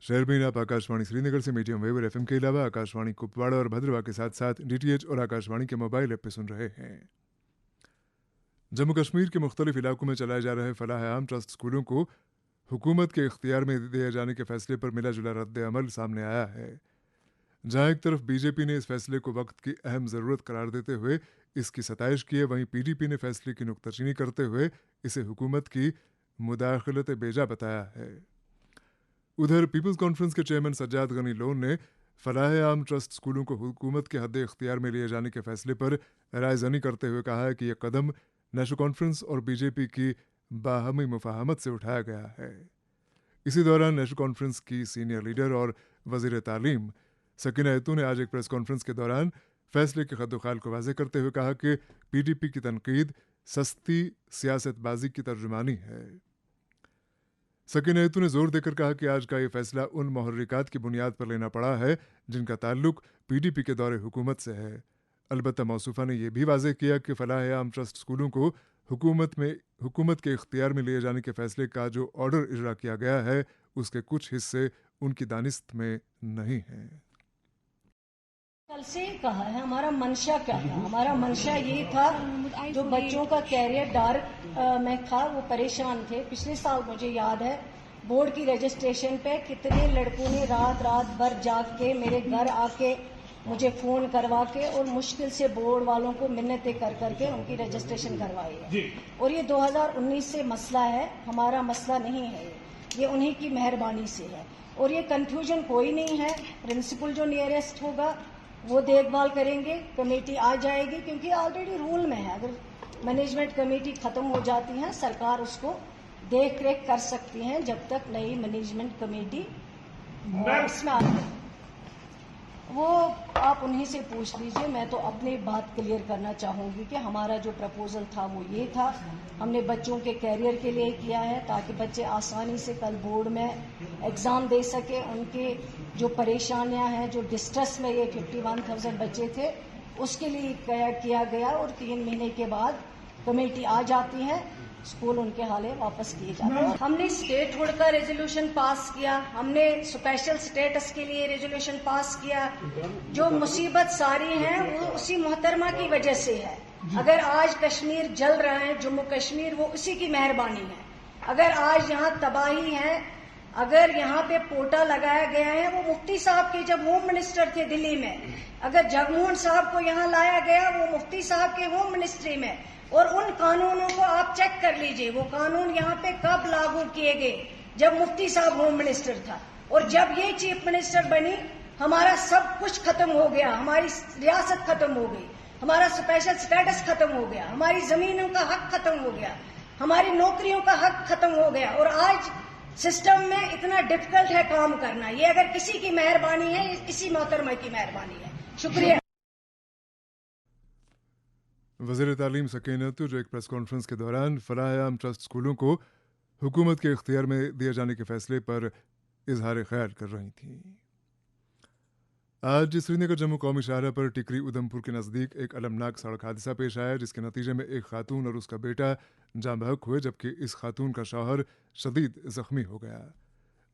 शेरबीन आप आकाशवाणी श्रीनगर से medium wave और एफएम के अलावा आकाशवाणी कुपवाड़ा और भद्रवा के साथ साथ डीटीएच और आकाशवाणी के मोबाइल ऐप पे सुन रहे हैं। जम्मू कश्मीर के मुख्तलिफ इलाकों में चलाए जा रहे फलाह आम ट्रस्ट स्कूलों को हुकूमत के इख्तियार में दिए जाने के फैसले पर मिला जुला रद्द अमल सामने आया है। जहां एक तरफ बीजेपी ने इस फैसले को वक्त की अहम ज़रूरत करार देते हुए इसकी सताइश की है, वहीं पीडीपी ने फैसले की नुक्ताचीनी करते हुए इसे हुकूमत की मुदाखलत बेजा बताया है। उधर पीपल्स कॉन्फ्रेंस के चेयरमैन सज्जाद गनी लोन ने फलाह आम ट्रस्ट स्कूलों को हुकूमत के हद इख्तियार में लिए जाने के फैसले पर रायज़नी करते हुए कहा है कि यह कदम नेशनल कॉन्फ्रेंस और बीजेपी की बाहमी मुफाहमत से उठाया गया है। इसी दौरान नेशनल कॉन्फ्रेंस की सीनियर लीडर और वज़ीर तालीम सकीना ऐतू ने आज एक प्रेस कॉन्फ्रेंस के दौरान फैसले के खद्दोखाल को वाज़ेह करते हुए कहा कि पीडीपी की तनकीद सस्ती सियासतबाजी की तर्जुमानी है। सकीना ऐतू ने जोर देकर कहा कि आज का ये फैसला उन मुहर्रिकात की बुनियाद पर लेना पड़ा है जिनका ताल्लुक पीडीपी के दौरे हुकूमत से है। अलबत्ता मौसूफा ने यह भी वाज़ेह किया कि फलाह आम ट्रस्ट स्कूलों को हुकूमत के इख्तियार में लिए जाने के फैसले का जो ऑर्डर इजरा किया गया है उसके कुछ हिस्से उनकी दानिस्त में नहीं हैं। कल से ही कहा है हमारा मंशा क्या था। हमारा मंशा ये था जो बच्चों का कैरियर डार्क में था, वो परेशान थे। पिछले साल मुझे याद है बोर्ड की रजिस्ट्रेशन पे कितने लड़कों ने रात भर जाग के मेरे घर आके मुझे फोन करवा के और मुश्किल से बोर्ड वालों को मिन्नतें कर करके उनकी रजिस्ट्रेशन करवाई है। और ये 2019 से मसला है, हमारा मसला नहीं है, ये उन्हीं की मेहरबानी से है। और ये कंफ्यूजन कोई नहीं है। प्रिंसिपल जो नियरेस्ट होगा वो देखभाल करेंगे, कमेटी आ जाएगी, क्योंकि ऑलरेडी रूल में है अगर मैनेजमेंट कमेटी खत्म हो जाती है सरकार उसको देख रेख कर सकती है जब तक नई मैनेजमेंट कमेटी इसमें आती है। वो आप उन्हीं से पूछ लीजिए। मैं तो अपनी बात क्लियर करना चाहूँगी कि हमारा जो प्रपोजल था वो ये था, हमने बच्चों के कैरियर के लिए किया है ताकि बच्चे आसानी से कल बोर्ड में एग्ज़ाम दे सके। उनके जो परेशानियां हैं, जो डिस्ट्रेस में ये 51,000 बच्चे थे उसके लिए किया गया। और 3 महीने के बाद कमेटी आ जाती है, स्कूल उनके हाले वापस किए जाते हैं। हमने स्टेटहुड का रेजोल्यूशन पास किया, हमने स्पेशल स्टेटस के लिए रेजोल्यूशन पास किया। जो मुसीबत सारी है वो उसी मोहतरमा की वजह से है। अगर आज कश्मीर जल रहा है, जम्मू कश्मीर, वो उसी की मेहरबानी है। अगर आज यहाँ तबाही है, अगर यहाँ पे पोटा लगाया गया है, वो मुफ्ती साहब के जब होम मिनिस्टर थे दिल्ली में, अगर जगमोहन साहब को यहाँ लाया गया वो मुफ्ती साहब के होम मिनिस्ट्री में। और उन कानूनों को आप चेक कर लीजिए, वो कानून यहाँ पे कब लागू किए गए, जब मुफ्ती साहब होम मिनिस्टर था। और जब ये चीफ मिनिस्टर बनी हमारा सब कुछ खत्म हो गया, हमारी रियासत खत्म हो गई, हमारा स्पेशल स्टेटस खत्म हो गया, हमारी जमीनों का हक खत्म हो गया, हमारी नौकरियों का हक खत्म हो गया। और आज सिस्टम में इतना डिफिकल्ट है काम करना। ये अगर किसी की मेहरबानी है, इसी मोहतरमा की मेहरबानी है। शुक्रिया। वज़ीर तालीम सकीना ऐतू जो एक प्रेस कॉन्फ्रेंस के दौरान फलाह आम ट्रस्ट स्कूलों को हुकूमत के इख्तियार में दिए जाने के फैसले पर इजहार ख्याल कर रही थीं। आज श्रीनगर जम्मू कौमी शाहरा पर टिकरी उधमपुर के नज़दीक एक अलमनाक सड़क हादसा पेश आया, जिसके नतीजे में एक खातून और उसका बेटा जाँ बहक हुए, जबकि इस खातून का शौहर शदीद ज़ख्मी हो गया।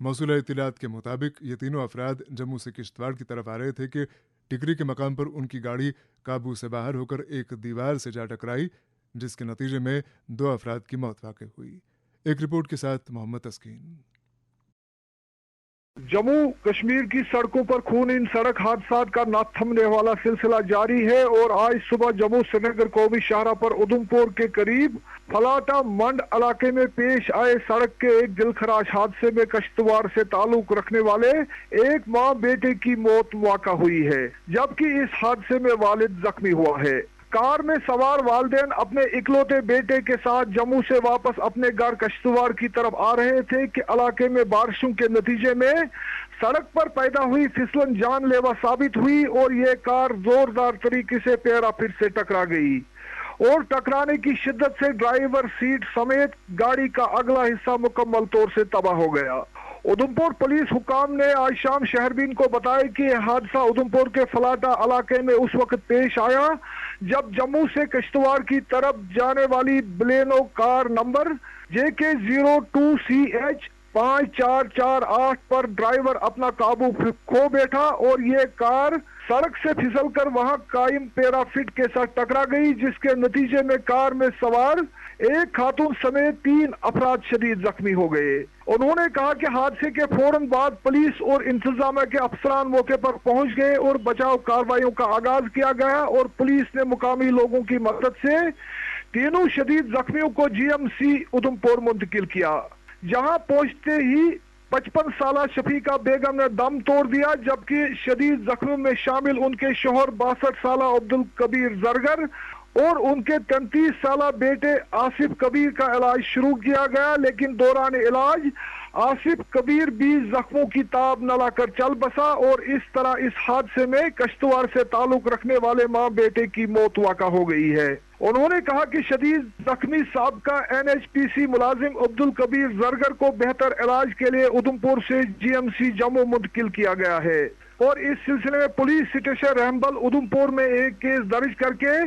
मौसूला इत्तलात के मुताबिक ये तीनों अफराद जम्मू से किश्तवाड़ की तरफ आ रहे थे कि टिकरी के मकाम पर उनकी गाड़ी काबू से बाहर होकर एक दीवार से जा टकराई, जिसके नतीजे में 2 अफराद की मौत वाक़ हुई। एक रिपोर्ट के साथ मोहम्मद तस्कीन। जम्मू कश्मीर की सड़कों पर खून सड़क हादसात का न थमने वाला सिलसिला जारी है और आज सुबह जम्मू श्रीनगर कौमी शाहरा पर उधमपुर के करीब फलाटा मंड इलाके में पेश आए सड़क के एक दिलखराश हादसे में कश्तवाड़ से ताल्लुक रखने वाले एक मां बेटे की मौत वाक़ा हुई है, जबकि इस हादसे में वालिद जख्मी हुआ है। कार में सवार वालिदैन अपने इकलौते बेटे के साथ जम्मू से वापस अपने घर कश्तवाड़ की तरफ आ रहे थे कि इलाके में बारिशों के नतीजे में सड़क पर पैदा हुई फिसलन जानलेवा साबित हुई और ये कार जोरदार तरीके से पैरा फिर से टकरा गई और टकराने की शिद्दत से ड्राइवर सीट समेत गाड़ी का अगला हिस्सा मुकम्मल तौर से तबाह हो गया। उधमपुर पुलिस हुकाम ने आज शाम शहरबीन को बताया कि यह हादसा उधमपुर के फलाटा इलाके में उस वक्त पेश आया जब जम्मू से किश्तवाड़ की तरफ जाने वाली बलेनो कार नंबर JK02CH 5448 पर ड्राइवर अपना काबू खो बैठा और ये कार सड़क से फिसल कर वहां कायम पैराफिट के साथ टकरा गई, जिसके नतीजे में कार में सवार एक खातून समेत 3 अफराद शदीद जख्मी हो गए। उन्होंने कहा कि हादसे के फौरन बाद पुलिस और इंतजामिया के अफसरान मौके पर पहुंच गए और बचाव कार्रवाइयों का आगाज किया गया और पुलिस ने मुकामी लोगों की मदद से तीनों शदीद जख्मियों को जीएमसी उधमपुर मुंतकिल किया। जहां पहुंचते ही 55 साला शफीका बेगम ने दम तोड़ दिया, जबकि शदीद जख्मियों में शामिल उनके शोहर 62 साला अब्दुल कबीर जरगर और उनके 33 साला बेटे आसिफ कबीर का इलाज शुरू किया गया, लेकिन दौरान इलाज आसिफ कबीर भी जख्मों की ताब न लाकर चल बसा और इस तरह इस हादसे में कश्तवाड़ से ताल्लुक रखने वाले मां बेटे की मौत वाक़ा हो गई है। उन्होंने कहा कि शदीद जख्मी साबका NHPC मुलाजिम अब्दुल कबीर जरगर को बेहतर इलाज के लिए उधमपुर से GMC जम्मू मुंतकिल किया गया है और इस सिलसिले में पुलिस स्टेशन रहमबल उधमपुर में एक केस दर्ज करके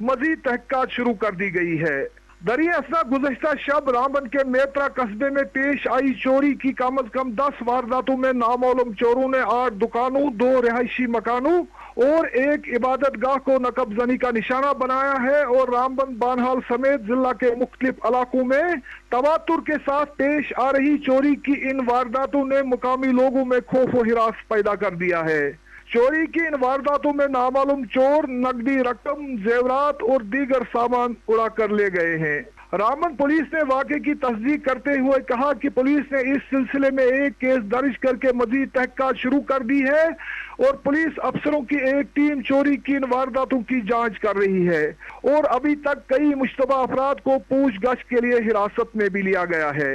मजीद तहकीकात शुरू कर दी गई है। दरिया असना गुज़श्ता शब रामबन के मेत्रा कस्बे में पेश आई चोरी की कम अज कम 10 वारदातों में नामालूम चोरों ने 8 दुकानों, 2 रिहायशी मकानों और एक इबादत गाह को नकबजनी का निशाना बनाया है और रामबन बानहाल समेत जिला के मुख्तलिफ इलाकों में तवातुर के साथ पेश आ रही चोरी की इन वारदातों ने मुकामी लोगों में खौफ व हिरास पैदा कर दिया है। चोरी की इन वारदातों में नामालूम चोर नकदी रकम, जेवरात और दीगर सामान उड़ा कर ले गए हैं। रामबन पुलिस ने वाक़े की तस्दीक करते हुए कहा कि पुलिस ने इस सिलसिले में एक केस दर्ज करके मजीद तहकीकात शुरू कर दी है और पुलिस अफसरों की एक टीम चोरी की इन वारदातों की जांच कर रही है और अभी तक कई मुश्तबा अफराद को पूछगछ के लिए हिरासत में भी लिया गया है।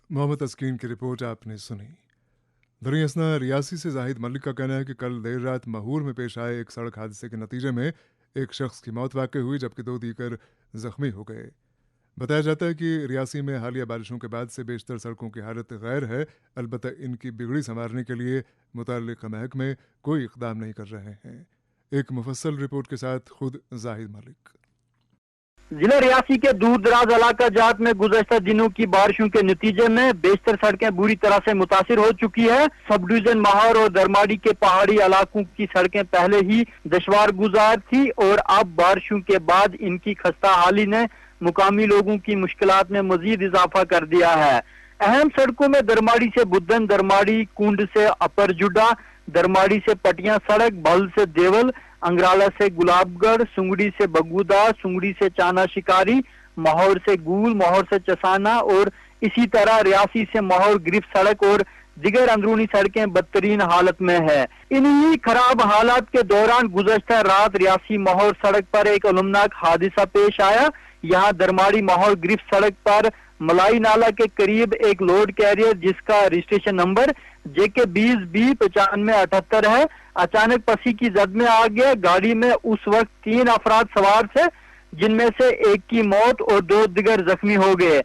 मोहम्मद तस्कीन की रिपोर्ट आपने सुनी। दरियासना रियासी से जाहिद मलिक का कहना है कि कल देर रात महूर में पेश आए एक सड़क हादसे के नतीजे में एक शख्स की मौत वाक़ हुई, जबकि 2 दीगर जख्मी हो गए। बताया जाता है कि रियासी में हालिया बारिशों के बाद से बेशतर सड़कों की हालत गैर है, अलबत्ता इनकी बिगड़ी संवारने के लिए मुताल्लिक़ महकमे कोई इक़दाम नहीं कर रहे हैं। एक मुफस्सल रिपोर्ट के साथ खुद जाहिद मलिक। जिला रियासी के दूर दराज इलाका जात में गुज़श्ता दिनों की बारिशों के नतीजे में बेशतर सड़कें बुरी तरह से मुतासिर हो चुकी है। सब डिवीजन माहौर और दरमाड़ी के पहाड़ी इलाकों की सड़कें पहले ही दुश्वार गुजार थी और अब बारिशों के बाद इनकी खस्ता हाली ने मुकामी लोगों की मुश्किलात में मजीद इजाफा कर दिया है। अहम सड़कों में दरमाड़ी से बुद्धन, दरमाड़ी कुंड से अपर जुडा, दरमाड़ी से पटियां सड़क, भल से देवल, अंगराला से गुलाबगढ़, सुंगड़ी से बगुदा, सुंगड़ी से चाना शिकारी, माहौर से गूल, माहौर से चसाना और इसी तरह रियासी से माहौर गिरफ्त सड़क और दिगर अंदरूनी सड़कें बदतरीन हालत में है। इन्हीं खराब हालात के दौरान गुज़श्ता रात रियासी माहौर सड़क पर एक अलमनाक हादसा पेश आया। यहाँ दरमाड़ी माहौर गिरफ्त सड़क पर मलाई नाला के करीब एक लोड कैरियर जिसका रजिस्ट्रेशन नंबर JK 20B9578 है अचानक पसी की जद में आ गया। गाड़ी में उस वक्त 3 अफराद सवार थे, जिनमें से एक की मौत और 2 दिगर जख्मी हो गए।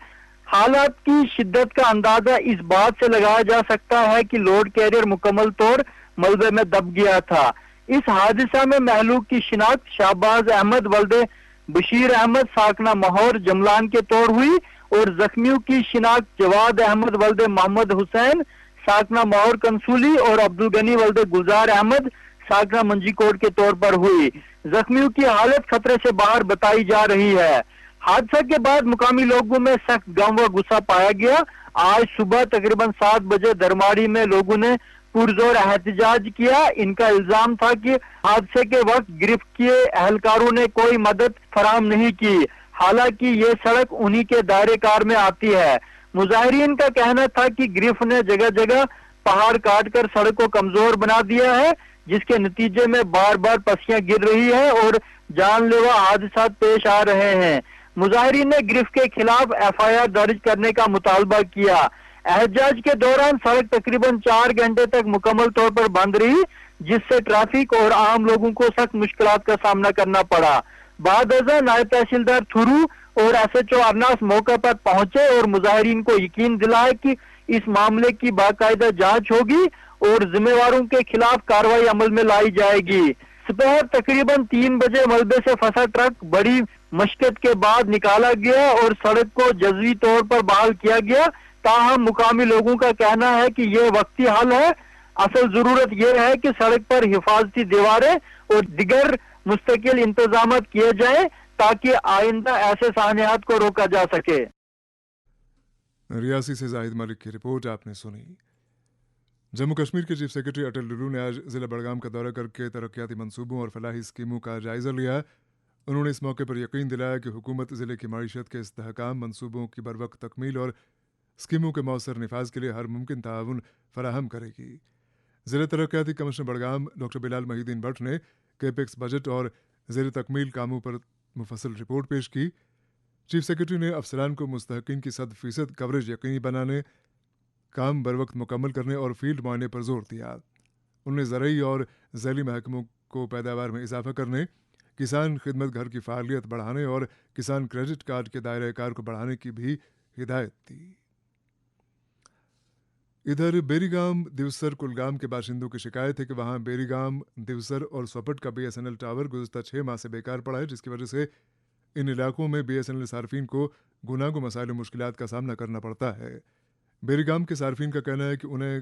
हालात की शिद्दत का अंदाजा इस बात से लगाया जा सकता है कि लोड कैरियर मुकम्मल तौर मलबे में दब गया था। इस हादसा में महलूक की शिनाख्त शाहबाज अहमद वल्दे बशीर अहमद साकना माहौर जमलान के तौर हुई और जख्मियों की शिनाख्त जवाद अहमद वल्दे मोहम्मद हुसैन साकना माहौर कंसूली और अब्दुल गनी वल्दे गुलजार अहमद साकना मंजीकोट के तौर पर हुई। जख्मियों की हालत खतरे से बाहर बताई जा रही है। हादसा के बाद मुकामी लोगों में सख्त गम व गुस्सा पाया गया। आज सुबह तकरीबन 7 बजे दरमाड़ी में लोगों ने पुरजोर एहतजाज किया। इनका इल्जाम था कि हादसे के वक्त गिरफ्त किए एहलकारों ने कोई मदद फराहम नहीं की, हालांकि ये सड़क उन्हीं के दायरे कार में आती है। मुजाहिरीन का कहना था कि गिरफ्त ने जगह जगह पहाड़ काट कर सड़क को कमजोर बना दिया है, जिसके नतीजे में बार बार पसियां गिर रही है और जानलेवा हादसा पेश आ रहे हैं। मुजाहिरीन ने गिरफ्त के खिलाफ FIR दर्ज करने का मुतालबा किया। एहतजाज के दौरान सड़क तकरीबन 4 घंटे तक मुकम्मल तौर पर बंद रही, जिससे ट्रैफिक और आम लोगों को सख्त मुश्किलात का सामना करना पड़ा। बाद नायब तहसीलदार थुरू और SHO अरनास मौके पर पहुंचे और मुजाहिरीन को यकीन दिलाया कि इस मामले की बाकायदा जांच होगी और जिम्मेवारों के खिलाफ कार्रवाई अमल में लाई जाएगी। सुबह तकरीबन 3 बजे मलबे से फंसा ट्रक बड़ी مشقت کے بعد نکالا گیا اور سڑک کو جزوی طور پر بحال کیا گیا. تاہم مقامی لوگوں کا کہنا ہے کہ یہ وقتی حل ہے. اصل ضرورت یہ ہے کہ سڑک پر حفاظتی دیواریں اور دیگر مستقل انتظامات کیے جائیں تاکہ آئندہ ایسے سانحات کو روکا جا سکے. ریاسی سے زاہد ملک کی رپورٹ آپ نے سنی. جموں کشمیر کے چیف سیکرٹری اٹل ڈلو نے آج ضلع بڑگام کا دورہ کر کے ترقیاتی منصوبوں اور فلاحی اسکیموں کا جائزہ لیا. انہوں نے اس موقع پر یقین دلایا کہ حکومت ضلع کی معیشت کے استحکام، منصوبوں کی بروقت تکمیل اور اسکیموں کے مؤثر نفاذ کے لیے ہر ممکن تعاون فراہم کرے گی. ضلع ترقیاتی commissioner Budgam doctor Bilal Mohi Uddin but نے کیپیکس بجٹ اور زیر تکمیل کاموں پر مفصل رپورٹ پیش کی. چیف سیکرٹری نے افسران کو مستحقین کی 100% کوریج یقینی بنانے، کام بروقت مکمل کرنے اور فیلڈ معائنے پر زور دیا. انہوں نے زرعی اور ذیلی محکموں کو پیداوار میں اضافہ کرنے، کسان خدمت گھر کی فعالیت بڑھانے اور کسان کریڈٹ کارڈ کے دائرہ کار کو بڑھانے کی بھی ہدایت دی. ادھر بیری گام، دیوسر، کلگام کے باشندوں کی شکایت ہے کہ وہاں بیری گام، دیوسر اور سوپٹ کا BSNL ٹاور گزشتہ 6 ماہ سے بیکار پڑا ہے، جس کی وجہ سے ان علاقوں میں BSNL صارفین کو گناگو مسائل و مشکلات کا سامنا کرنا پڑتا ہے. بیری گام کے صارفین کا کہنا ہے کہ انہیں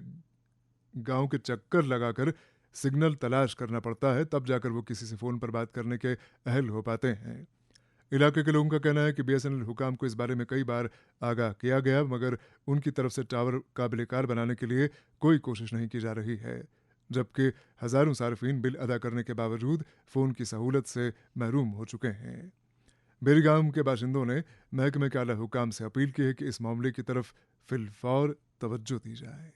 گاؤں کے چکر لگا کر سگنل تلاش کرنا پڑتا ہے، تب جا کر وہ کسی سے فون پر بات کرنے کے اہل ہو پاتے ہیں. علاقے کے لوگوں کا کہنا ہے کہ BSNL حکام کو اس بارے میں کئی بار آگاہ کیا گیا، مگر ان کی طرف سے ٹاور قابل کار بنانے کے لیے کوئی کوشش نہیں کی جا رہی ہے، جبکہ ہزاروں صارفین بل ادا کرنے کے باوجود فون کی سہولت سے محروم ہو چکے ہیں. بیری گام کے باشندوں نے محکمے کے اعلیٰ حکام سے اپیل کی ہے کہ اس معاملے کی طرف فی الفور توجہ دی جائے.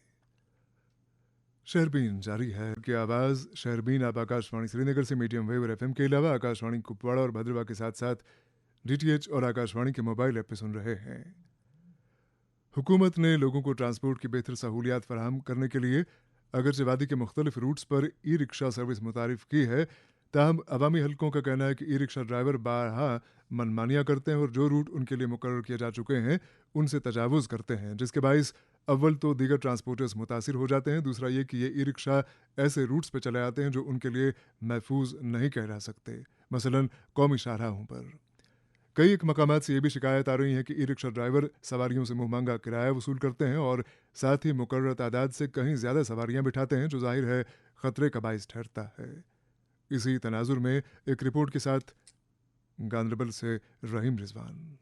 شہربین جاری ہے کہ آواز شہربین آپ آکاشوانی سری نگر سے میڈیم ویو اور FM کے علاوہ آکاشوانی کپواڑہ اور بھدرواہ کے ساتھ ساتھ DTH اور آکاشوانی کے موبائل ایپ پہ سن رہے ہیں. حکومت نے لوگوں کو ٹرانسپورٹ کی بہتر سہولیات فراہم کرنے کے لیے اگرچہ وادی کے مختلف روٹس پر ای رکشہ سروس متعارف کی ہے، تاہم عوامی حلقوں کا کہنا ہے کہ ای رکشہ ڈرائیور بارہا منمانیاں کرتے ہیں اور جو روٹ ان کے لیے مقرر کیے جا چکے ہیں ان سے تجاوز کرتے ہیں، جس کے باعث اول تو دیگر ٹرانسپورٹرز متاثر ہو جاتے ہیں، دوسرا یہ کہ یہ ای رکشہ ایسے روٹس پہ چلے آتے ہیں جو ان کے لیے محفوظ نہیں کہلا سکتے، مثلا قومی شاہراہوں پر. کئی ایک مقامات سے یہ بھی شکایت آ رہی ہے کہ ای رکشہ ڈرائیور سواریوں سے منہ مانگا کرایہ وصول کرتے ہیں اور ساتھ ہی مقررہ تعداد سے کہیں زیادہ سواریاں بٹھاتے ہیں، جو ظاہر ہے خطرے کا باعث ٹھہرتا ہے. اسی تناظر میں ایک رپورٹ کے ساتھ گاندربل سے رحیم رضوان.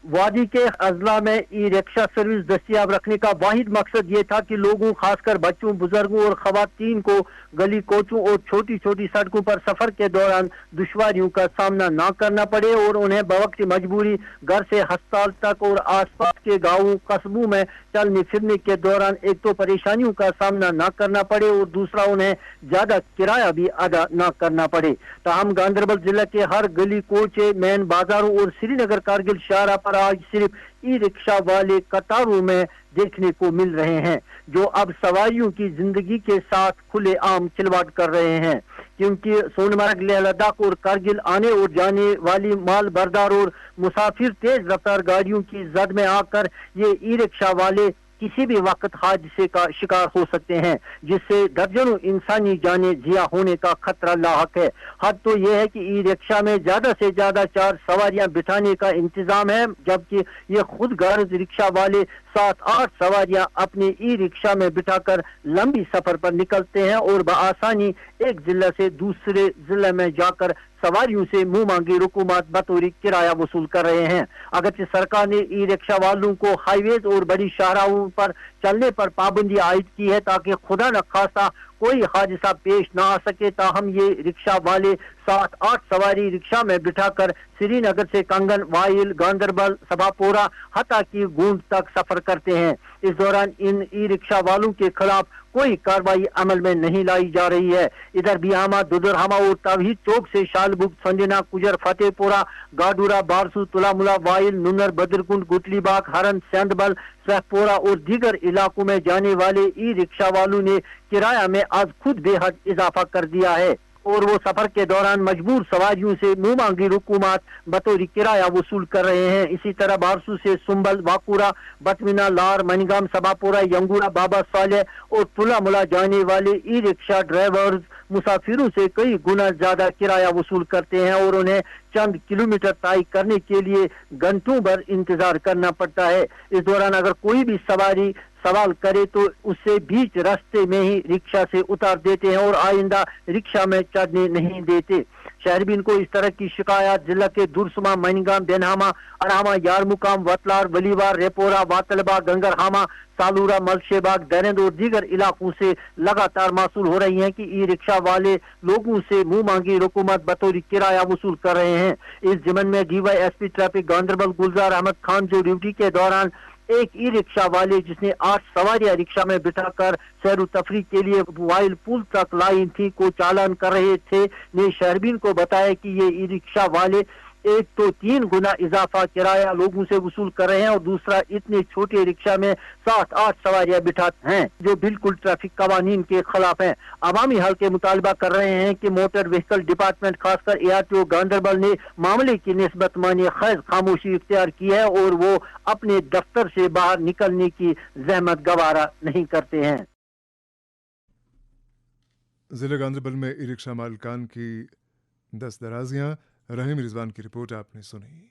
وادی کے اضلاع میں ای رکشہ سروس دستیاب رکھنے کا واحد مقصد یہ تھا کہ لوگوں، خاص کر بچوں، بزرگوں اور خواتین کو گلی کوچوں اور چھوٹی چھوٹی سڑکوں پر سفر کے دوران دشواریوں کا سامنا نہ کرنا پڑے اور انہیں بوقت مجبوری گھر سے ہسپتال تک اور آس پاس کے گاؤں قصبوں میں چلنے پھرنے کے دوران ایک تو پریشانیوں کا سامنا نہ کرنا پڑے اور دوسرا انہیں زیادہ کرایہ بھی ادا نہ کرنا پڑے. تاہم گاندربل ضلع کے ہر گلی کوچے، مین بازاروں اور سری نگر کارگل شاہراہ پر آج صرف ای رکشہ والے قطاروں میں دیکھنے کو مل رہے ہیں، جو اب سواریوں کی زندگی کے ساتھ کھلے عام کھلواڑ کر رہے ہیں، کیونکہ سونمرگ، لیہ لداخ اور کارگل آنے اور جانے والی مال بردار اور مسافر تیز رفتار گاڑیوں کی زد میں آ کر یہ ای رکشہ والے کسی بھی وقت حادثے کا شکار ہو سکتے ہیں، جس سے درجنوں انسانی جانیں ضیاع ہونے کا خطرہ لاحق ہے. حد تو یہ ہے کہ ای رکشہ میں زیادہ سے زیادہ 4 سواریاں بٹھانے کا انتظام ہے، جبکہ یہ خود غرض رکشہ والے 7-8 سواریاں اپنے ای رکشہ میں بٹھا کر لمبی سفر پر نکلتے ہیں اور بآسانی ایک ضلع سے دوسرے ضلع میں جا کر سواریوں سے منہ مانگی رقومات بطور کرایہ وصول کر رہے ہیں. اگرچہ سرکار نے ای رکشہ والوں کو ہائی ویز اور بڑی شاہراہوں پر چلنے پر پابندی عائد کی ہے تاکہ خدا نخواستہ کوئی حادثہ پیش نہ آ سکے، تاہم یہ رکشہ والے 7-8 سواری رکشہ میں بٹھا کر سری نگر سے کنگن، وائل، گاندربل، سبھا پورہ حتیٰ کی گونڈ تک سفر کرتے ہیں. اس دوران ان ای رکشہ والوں کے خلاف کوئی کارروائی عمل میں نہیں لائی جا رہی ہے. ادھر بیہامہ، دودرہمہ اور توحید چوک سے شالبگ، سنجنا، کجر، فتح پورہ، گاڈورہ، بارسو، تلاملہ، وائل، ننر، بدرکنڈ، گٹلی باغ، ہرن، سیندبل، سہپورہ اور دیگر علاقوں میں جانے والے ای رکشہ والوں نے کرایہ میں آج خود بے حد اضافہ کر دیا ہے. और वो सफर के दौरान मजबूर सवारियों से मुंह मांगी रुकूमात बतौर किराया वसूल कर रहे हैं। इसी तरह बारसू से सुंबल, वाकुरा, बटमिना, लार, मनीगाम, सबापुरा, यंगूरा, बाबा सालेह और तुला मुला जाने वाले ई रिक्शा ड्राइवर्स मुसाफिरों से कई गुना ज्यादा किराया वसूल करते हैं और उन्हें चंद किलोमीटर तय करने के लिए घंटों भर इंतजार करना पड़ता है। इस दौरान अगर कोई भी सवारी सवाल करे तो उससे बीच रास्ते में ही रिक्शा से उतार देते हैं और आइंदा रिक्शा में चढ़ने नहीं देते। शहरबीन को इस तरह की शिकायत जिला के दुरसमा, मनीगाम, बेनहामा, अरामा, यारमुकाम, वतलार, वलीवार, रेपोरा, वातलबा, गंगरहामा, सालूरा, मलशेबाग, दरेंद और दीगर इलाकों से लगातार मौसूल हो रही हैं कि ई रिक्शा वाले लोगों से मुंह मांगी रकूमत बतौर किराया वसूल कर रहे हैं। इस जिमन में DYSP ट्रैफिक गांधरबल गुलजार अहमद खान जो ड्यूटी के दौरान एक ई रिक्शा वाले जिसने 8 सवारियां रिक्शा में बिठाकर सैर तफरी के लिए वाइल पुल तक लाई थी को चालान कर रहे थे ने शहरबीन को बताया कि ये ई रिक्शा वाले एक तो 3 गुना इजाफा किराया लोगों से वसूल कर रहे हैं और दूसरा इतने छोटे रिक्शा में 7-8 सवारियां बिठाते हैं जो बिल्कुल ट्रैफिक कवानीन के खिलाफ हैं। अवामी हल के मुतालबा कर रहे हैं कि मोटर व्हीकल डिपार्टमेंट खासकर ARTO गांधरबल ने मामले की निस्बत माने खैर खामोशी इख्तियार की है और वो अपने दफ्तर से बाहर निकलने की जहमत गवारा नहीं करते हैं। जिला गांधरबल में ई रिक्शा मालिकान की 10 दराजियां, रहीम रिजवान की रिपोर्ट आपने सुनी।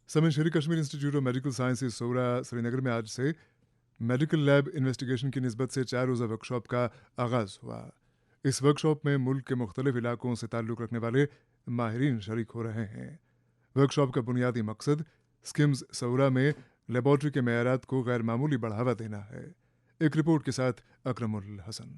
समय Sheri Kashmir institute of medical sciences Soura Srinagar में आज से मेडिकल लैब इन्वेस्टिगेशन की निस्बत से 4 रोज़ा वर्कशॉप का आगाज़ हुआ। इस वर्कशॉप में मुल्क के मुख्तलिफ इलाकों से ताल्लुक़ रखने वाले माहिरीन शरीक हो रहे हैं। वर्कशॉप का बुनियादी मकसद स्किम्स सौरा में लेबॉर्ट्री के मेयारात को गैर मामूली बढ़ावा देना है। एक रिपोर्ट के साथ अकरमुल हसन।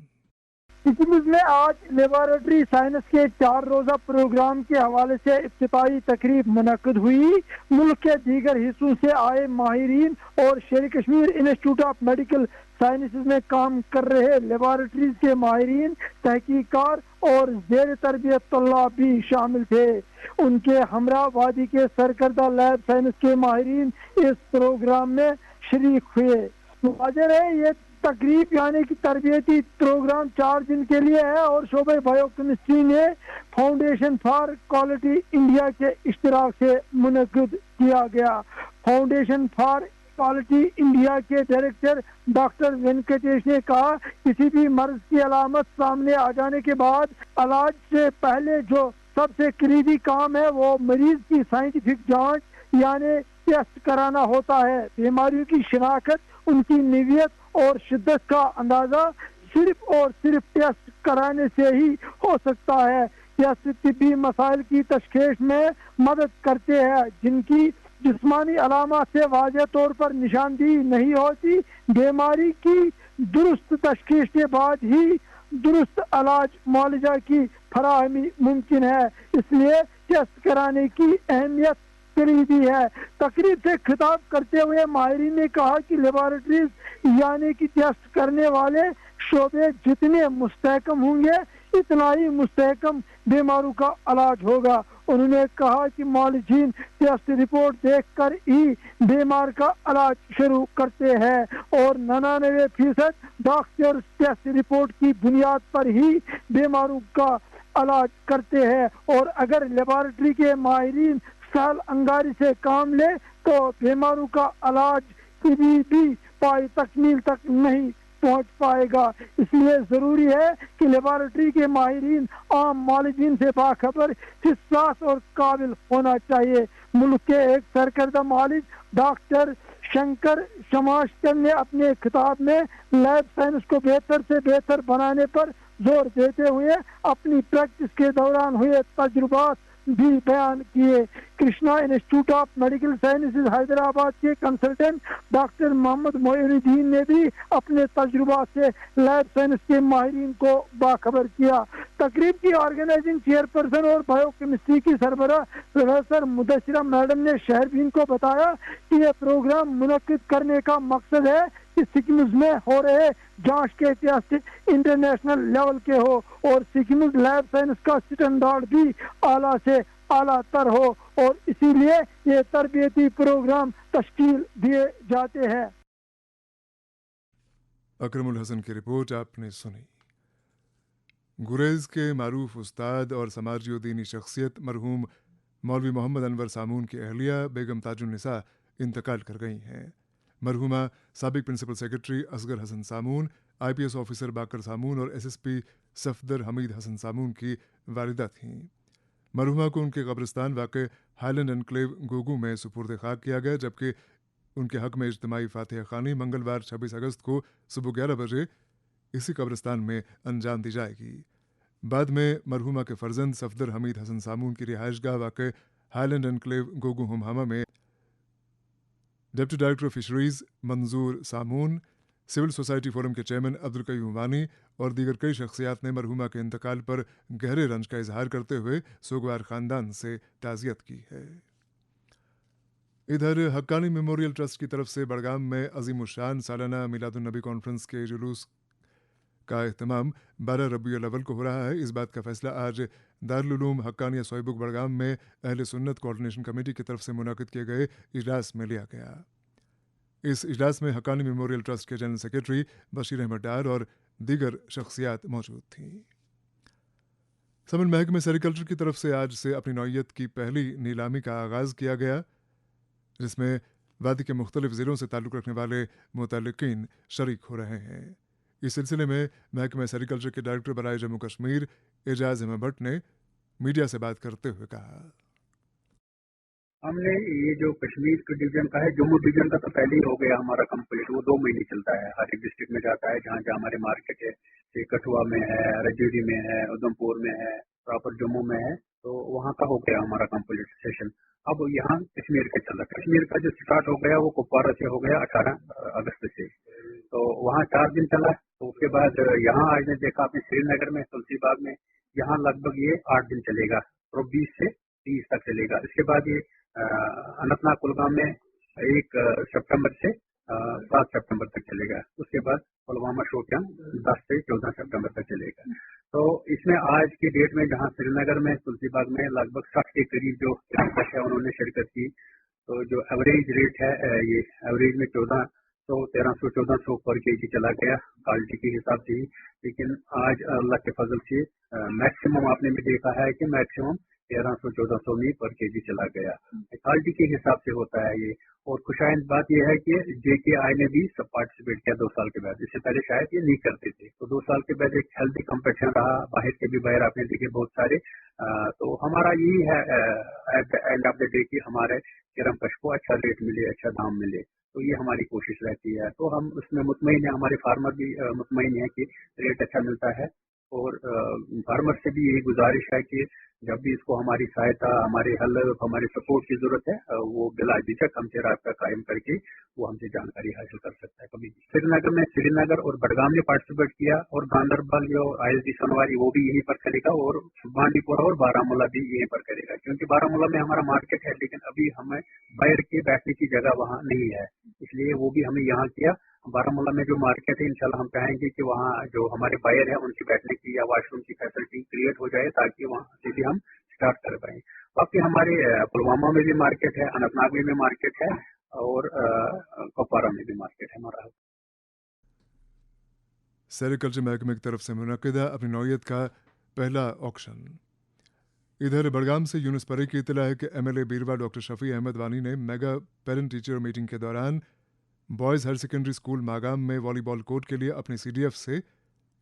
सिक्किम में आज लेबोरेटरी साइंस के 4 रोजा प्रोग्राम के हवाले से इफ्तिताही तकरीब मुनक्किद हुई। मुल्क के दीगर हिस्सों से आए माहिरीन और शेर Kashmir institute of medical sciences में काम कर रहे लेबोरेटरीज के माहिरीन, तहकीकार और जेर तरबियत तल्लाब भी शामिल थे। उनके हमरा वादी के सरकर्दा लैब साइंस के माहिरीन इस प्रोग्राम में शरीक हुए। वाज़ेह है ये तकरीब यानी कि तरबियती प्रोग्राम 4 दिन के लिए है और शोबे बायोकेमिस्ट्री ने फाउंडेशन फॉर क्वालिटी इंडिया के इश्तिराक से मुनक्किद किया गया। फाउंडेशन फॉर क्वालिटी इंडिया के डायरेक्टर डॉक्टर वेंकटेश ने कहा, किसी भी मर्ज की अलामत सामने आ जाने के बाद इलाज से पहले जो सबसे करीबी काम है वो मरीज की साइंटिफिक जांच यानी टेस्ट कराना होता है। बीमारियों की शिनाख्त, उनकी नीयत और शिद्दत का अंदाजा सिर्फ और सिर्फ टेस्ट कराने से ही हो सकता है। टेस्ट तिब्बी मसाइल की तशखीस में मदद करते हैं जिनकी जिस्मानी अलामत से वाज़ेह तौर पर निशानदेही नहीं होती। बीमारी की दुरुस्त तशखीस के बाद ही दुरुस्त इलाज मुआलजा की फराहमी मुमकिन है, इसलिए टेस्ट कराने की अहमियत करीबी है। तकरीब से खिताब करते हुए माहिरीन ने कहा कि लेबोरेटरीज यानी कि टेस्ट करने वाले शोबे जितने मुस्तहकम होंगे इतना ही मुस्तहकम बीमारों का इलाज होगा। उन्होंने कहा कि मौलजीन टेस्ट रिपोर्ट देखकर ही बीमार का इलाज शुरू करते हैं और 99% डॉक्टर टेस्ट रिपोर्ट की बुनियाद पर ही बीमारों का इलाज करते हैं और अगर लेबोरेटरी के माहिरीन साल अंगारी से काम ले तो बीमारों का इलाज कभी भी पाई तकमील तक नहीं पहुंच पाएगा। इसलिए जरूरी है कि लेबोरेटरी के माहिरीन आम मौलजीन से बाखबर, हिस्सास और काबिल होना चाहिए। मुल्क के एक सरकर्दा मालिक डॉक्टर शंकर शमाश्कर ने अपने खिताब में लैब साइंस को बेहतर से बेहतर बनाने पर जोर देते हुए अपनी प्रैक्टिस के दौरान हुए तजुर्बात भी बयान किए। Krishna institute of medical sciences Hyderabad के कंसल्टेंट डॉक्टर मोहम्मद मोइनुद्दीन ने भी अपने तजुर्बा से लैब साइंस के माहिरीन को बाखबर किया। तकरीब की ऑर्गेनाइजिंग चेयरपर्सन और बायोकेमिस्ट्री की सरबराह प्रोफेसर मुदस्सिरा मैडम ने शहरबीन को बताया कि यह प्रोग्राम मुनक्किद करने का मकसद है कि सिक्किम में हो रहे जांच के टेस्ट इंटरनेशनल लेवल के हो और सिक्किम लैब साइंस का स्टैंडर्ड भी आला से आला तर हो और इसीलिए ये तरबियती प्रोग्राम तश्कील दिए जाते हैं। अकरमुल हसन की रिपोर्ट आपने सुनी। गुरेज के मारूफ उस्ताद और समाजी और दीनी शख्सियत मरहूम मौलवी मोहम्मद अनवर सामून की अहलिया बेगम ताजुन्निसा इंतकाल कर गई हैं। मरहूमा साबिक principal secretary Asgar Hasan Samoon, IPS officer Baqar Samoon और SSP सफदर हमीद हसन सामून की वालिदा थीं। मरहूमा को उनके कब्रिस्तान वाक़ हाईलैंड एनक्लेव गोगू में सुपुर्द खाक किया गया, जबकि उनके हक में इज्तिमाई फातिहा खानी मंगलवार 26 अगस्त को सुबह 11 बजे इसी कब्रिस्तान में अंजाम दी जाएगी। बाद में मरहूमा के फर्जंद सफदर हमीद हसन सामून की रिहाइशगाह वाक़ हाईलैंड एनक्लेव गोगू हमहामा में डिप्टी डायरेक्टर फिशरीज मंजूर सामून, सिविल सोसाइटी फोरम के चेयरमैन अब्दुल कयूम वानी और दीगर कई शख्सियात ने मरहूमा के इंतकाल पर गहरे रंज का इजहार करते हुए सोगवार ख़ानदान से ताज़ियत की है। इधर हक्कानी मेमोरियल ट्रस्ट की तरफ से बड़गाम में अज़ीमुश्शान सालाना मिलादुन्नबी कॉन्फ्रेंस के जुलूस का एहतमाम 12 रबीउल अव्वल को हो रहा है। इस बात का फैसला आज दारुल उलूम हक्कानिया सोइबुक बड़गाम में अहले सुन्नत कोऑर्डिनेशन कमेटी की तरफ से मुनाकिद किए गए इजलास में लिया गया। इस इजलास में हक्कानी मेमोरियल ट्रस्ट के जनरल सेक्रेटरी बशीर अहमद डार और दीगर शख्सियात मौजूद थीं। समन महकमे सेरिकल्चर की तरफ से आज से अपनी नौइयत की पहली नीलामी का आगाज़ किया गया, जिसमें वादी के मुख्तलिफ ज़िलों से ताल्लुक़ रखने वाले मुतल्लिकीन शरीक हो रहे हैं। इस सिलसिले में महकमा सेरिकल्चर के डायरेक्टर बराए जम्मू कश्मीर एजाज अहमद भट्ट ने मीडिया से बात करते हुए कहा, हमने ये जो कश्मीर के डिवीजन का है, जम्मू डिवीजन का तो पहले ही हो गया हमारा कंप्लीट। वो 2 महीने चलता है, हर एक डिस्ट्रिक्ट में जाता है जहाँ जहाँ हमारे मार्केट है, जैसे कठुआ में है, रजौरी में है, उधमपुर में है, प्रॉपर जम्मू में है, तो वहाँ का हो गया हमारा कंप्लीट सेशन। अब यहाँ कश्मीर का चल रहा है। कश्मीर का जो स्टार्ट हो गया वो कुपवारा से हो गया 18 अगस्त से, तो वहाँ 4 दिन चला। तो उसके बाद यहाँ आज ने देखा अपने श्रीनगर में तुलसीबाग में, यहाँ लगभग ये 8 दिन चलेगा, तो 20 से 30 तक चलेगा। इसके बाद ये अनंतनाग कुलगाम में 1 सितंबर से 7 सितंबर तक चलेगा। उसके बाद पुलवामा शोपियान 10 से 14 सितंबर तक चलेगा। तो इसमें आज की डेट में जहाँ श्रीनगर में तुलसीबाग में लगभग 60 के करीब जो है उन्होंने शिरकत की, तो जो एवरेज रेट है ये एवरेज में 1300 पर केजी चला गया क्वालिटी के हिसाब से ही। लेकिन आज अल्लाह के फजल से मैक्सिमम आपने भी देखा है कि मैक्सिमम 1300-1400 में पर केजी चला गया। क्वालिटी के हिसाब से होता है ये। और खुशाइंद बात यह है कि JKI ने भी सब पार्टिसिपेट किया 2 साल के बाद। इससे पहले शायद ये नहीं करते थे, तो 2 साल के बाद एक हेल्दी कंपटीशन रहा। बाहर के भी बाहर आपने देखे बहुत सारे। तो हमारा यही है at the end of the day कि हमारे किरम कश को अच्छा रेट मिले, अच्छा दाम मिले, तो ये हमारी कोशिश रहती है। तो हम उसमें मुतमईन है, हमारे फार्मर भी मुतमईन है कि रेट अच्छा मिलता है। और फार्मर से भी यही गुजारिश है कि जब भी इसको हमारी सहायता, हमारे हेल्प, हमारे सपोर्ट की जरूरत है, वो बिला झिझक हमसे रास्ता कायम करके वो हमसे जानकारी हासिल कर सकता है। कभी श्रीनगर और बडगाम ने पार्टिसिपेट किया, और गांधरबल जो ISD सनवारी वो भी यहीं पर करेगा, और बांडीपोरा और बारामूला भी यहीं पर करेगा। क्योंकि बारामूला में हमारा मार्केट है, लेकिन अभी हमें बाहर के बैठने की जगह वहाँ नहीं है, इसलिए वो भी हमें यहाँ किया। बारामूला में जो मार्केट है इंशाल्लाह हम चाहेंगे कि वहाँ जो हमारे बायर है उनकी बैठने की या वॉशरूम की फैसिलिटी क्रिएट हो जाए, ताकि वहाँ से भी हम स्टार्ट कर पाए। बाकी हमारे पुलवामा में भी मार्केट है, अनंतनाग में भी मार्केट है, और कुपवारा में भी मार्केट है हमारा। सेरिकल्चर महकमे की तरफ से मुनक्किदा अपनी नौइयत का पहला ऑक्शन। इधर बड़गाम से यूनुस परी की इत्तला है कि MLA बीरवा डॉक्टर शफी अहमद वानी ने मेगा पेरेंट टीचर मीटिंग के दौरान boys higher secondary school Magam में वॉलीबॉल कोर्ट के लिए अपनी CDF से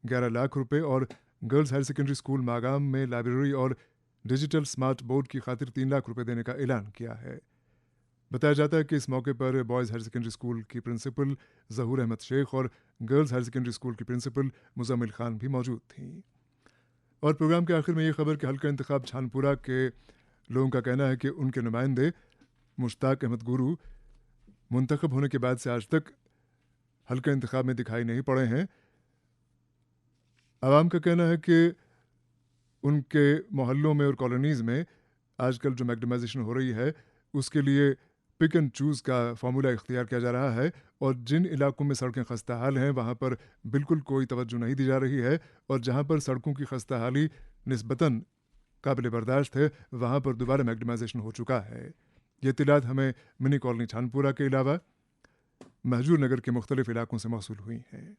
11 लाख रुपए और girls higher secondary school Magam में लाइब्रेरी और डिजिटल स्मार्ट बोर्ड की खातिर 3 लाख रुपए देने का ऐलान किया है। बताया जाता है कि इस मौके पर बॉयज़ हायर सेकेंडरी स्कूल की प्रिंसिपल ज़हूर अहमद शेख और गर्ल्स हायर सेकेंडरी स्कूल की प्रिंसिपल मुज़म्मिल खान भी मौजूद थीं। और प्रोग्राम के आखिर में ये खबर कि हल्का इंतखाब छानपुरा के लोगों का कहना है कि उनके नुमाइंदे मुश्ताक अहमद गुरू मुंतखब होने के बाद से आज तक हल्का इंतखाब में दिखाई नहीं पड़े हैं। आवाम का कहना है कि उनके मोहल्लों में और कॉलोनीज़ में आजकल जो मैग्डमाइजेशन हो रही है उसके लिए पिक एंड चूज़ का फार्मूला इख्तियार किया जा रहा है, और जिन इलाकों में सड़कें खस्ता हाल हैं वहाँ पर बिल्कुल कोई तवज्जो नहीं दी जा रही है, और जहाँ पर सड़कों की खस्ता हाली निस्बतन काबिल बर्दाश्त है वहाँ पर दोबारा मैग्डमाइजेशन हो चुका है। ये इत्तलात हमें मिनी कॉलोनी छानपुरा के अलावा महजूर नगर के मुख्तलिफ इलाकों से मौसूल हुई हैं।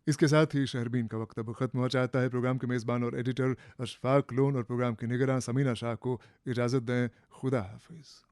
اس کے ساتھ ہی شہربین کا وقت اب ختم ہو چاہتا ہے. پروگرام کے میزبان اور ایڈیٹر اشفاق لون اور پروگرام کی نگراں سمینہ شاہ کو اجازت دیں. خدا حافظ.